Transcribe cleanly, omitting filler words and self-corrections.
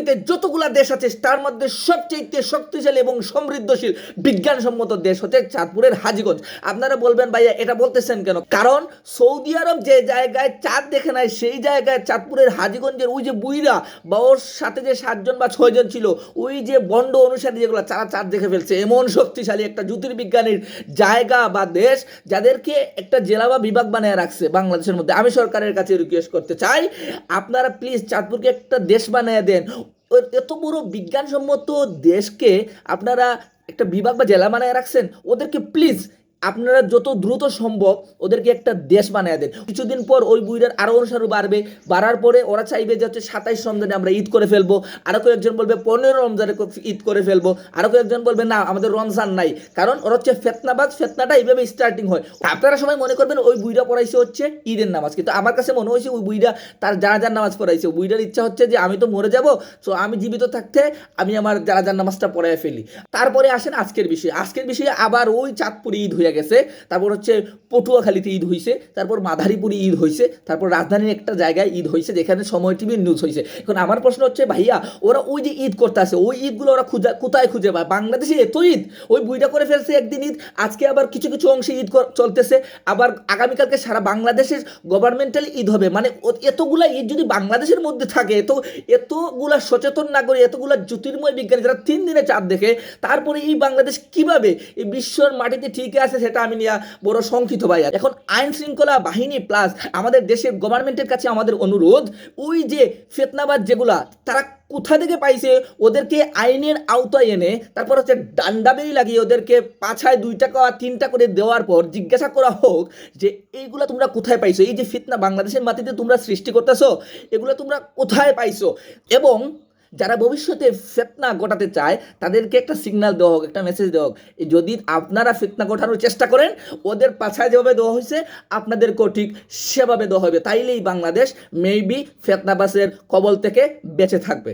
পৃথিবীতে যতগুলা দেশ আছে তার মধ্যে সবচেয়ে শক্তিশালী এবং সমৃদ্ধশীল বিজ্ঞানসম্মত দেশ হচ্ছে চাঁদপুরের হাজীগঞ্জ। আপনারা বলবেন ভাইয়া এটা বলতেছেন কেন? কারণ সৌদি আরব যে জায়গায় চাঁদ দেখে নাই সেই জায়গায় চাঁদপুরের হাজীগঞ্জের ওই যে বুইরা বা ওর সাথে যে 7জন বা 6জন ছিল, ওই যে বন্ড অনুসারী যেগুলো তারা চাঁদ দেখে ফেলছে। এমন শক্তিশালী একটা জ্যোতির্বিজ্ঞানীর জায়গা বা দেশ যাদেরকে একটা জেলা বা বিভাগ বানিয়ে রাখছে বাংলাদেশের মধ্যে। আমি সরকারের কাছে রিকোয়েস্ট করতে চাই, আপনারা প্লিজ চাঁদপুরকে একটা দেশ বানিয়ে দেন। এত বড় বিজ্ঞানসম্মত দেশকে আপনারা একটা বিভাগ বা জেলা বানায় রাখছেন, ওদেরকে প্লিজ আপনারা যত দ্রুত সম্ভব ওদেরকে একটা দেশ বানিয়ে দেন। কিছুদিন পর ওই বুইরার আরও অনুসারী বাড়বে, বাড়ার পরে ওরা চাইবে যে হচ্ছে 27 রমজানে আমরা ঈদ করে ফেলবো, আরও কয়েকজন বলবে 15 রমজানে ঈদ করে ফেলবো, আরও কয়েকজন বলবে না আমাদের রমজান নাই। কারণ ওরা হচ্ছে ফেতনাবাজ, ফেতনাটা এইভাবে স্টার্টিং হয়। আপনারা সবাই মনে করবেন ওই বুইরা পড়াইছে হচ্ছে ঈদের নামাজ, কিন্তু আমার কাছে মনে হয়েছে ওই বুইরা তার জানাজার নামাজ পড়াইছে। বুইরার ইচ্ছা হচ্ছে যে আমি তো মরে যাব, সো আমি জীবিত থাকতে আমি আমার জানাজার নামাজটা পড়াই ফেলি। তারপরে আসেন আজকের বিষয়ে। আজকের বিষয়ে আবার ওই চাঁদপুরে ঈদ হয়ে গেছে, তারপর হচ্ছে পটুয়াখালীতে ঈদ হয়েছে, তারপর মাদারীপুরে ঈদ হয়েছে, তারপর রাজধানীর একটা জায়গায় ঈদ হয়েছে যেখানে সময় টিভির নিউজ হয়েছে। এখন আমার প্রশ্ন হচ্ছে ভাইয়া, ওরা ওই যে ঈদ করতে আসে ওই ঈদগুলো ওরা কোথায় খুঁজে পায়? বাংলাদেশে এত ঈদ, ওই বুইটা করে ফেলছে একদিন ঈদ, আজকে আবার কিছু কিছু অংশে ঈদ চলতেছে, আবার আগামীকালকে সারা বাংলাদেশের গভর্নমেন্টাল ঈদ হবে। মানে এতগুলা ঈদ যদি বাংলাদেশের মধ্যে থাকে, এতগুলা সচেতন নাগরিক, এতগুলা জ্যোতির্ময় বিজ্ঞানী যারা 3 দিনে চাঁদ দেখে, তারপরে এই বাংলাদেশ কিভাবে এই বিশ্বর মাটিতে ঠিক আছে সেটা আমি নিয়ে বড় শঙ্কিত ভাই। এখন আইন শৃঙ্খলা বাহিনী প্লাস আমাদের দেশের গভর্নমেন্টের কাছে আমাদের অনুরোধ, ওই যে ফেতনাবাজ যেগুলা তারা কোথা থেকে পাইছে ওদেরকে আইনের আওতায় এনে তারপর হচ্ছে ডান্ডাবেরি লাগিয়ে ওদেরকে পাছায় 2 টাকা 3 টাকা করে দেওয়ার পর জিজ্ঞাসা করা হোক যে এইগুলা তোমরা কোথায় পাইছো? এই যে ফিতনা বাংলাদেশের মাটিতে তোমরা সৃষ্টি করতেছো, এগুলো তোমরা কোথায় পাইছো? এবং যারা ভবিষ্যতে ফিতনা ঘটাতে চায় তাদেরকে একটা সিগন্যাল দেওয়া হোক, একটা মেসেজ দেওয়া হোক, যদি আপনারা ফিতনা ঘটানোর চেষ্টা করেন ওদের পাছায় যেভাবে দেওয়া হয়েছে আপনাদেরকেও ঠিক সেভাবে দেওয়া হবে। তাইলেই বাংলাদেশ মেবি ফিতনাবাজের কবল থেকে বেঁচে থাকবে।